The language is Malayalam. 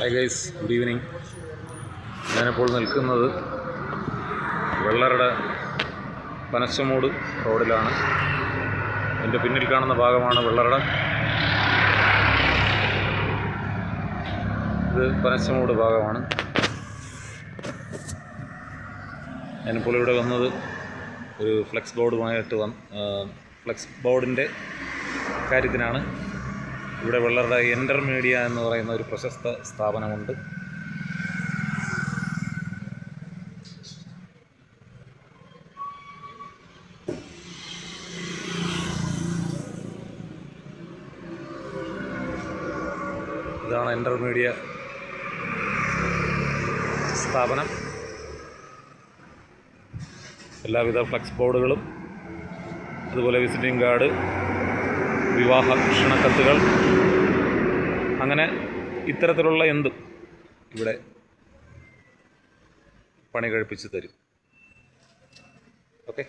Hi guys, good evening. ഞാനിപ്പോൾ നിൽക്കുന്നത് വെള്ളറട പനച്ചമൂട് റോഡിലാണ്. എൻ്റെ പിന്നിൽ കാണുന്ന ഭാഗമാണ് വെള്ളറട. ഇത് പനച്ചമൂട് ഭാഗമാണ്. ഞാനിപ്പോൾ ഇവിടെ വന്നത് ഒരു ഫ്ലെക്സ് ബോർഡുമായിട്ട് ഫ്ലെക്സ് ബോർഡിൻ്റെ കാര്യത്തിനാണ്. ഇവിടെ വെള്ളറട എൻ്റർ മീഡിയ എന്ന് പറയുന്ന ഒരു പ്രശസ്ത സ്ഥാപനമുണ്ട്. ഇതാണ് എൻ്റർ മീഡിയ സ്ഥാപനം. എല്ലാവിധ ഫ്ലെക്സ് ബോർഡുകളും, അതുപോലെ വിസിറ്റിംഗ് കാർഡ്, വിവാഹ ക്ഷണക്കത്തുകൾ, അങ്ങനെ ഇത്തരത്തിലുള്ള എന്തും ഇവിടെ പണി കഴിപ്പിച്ച് തരും. ഓക്കെ.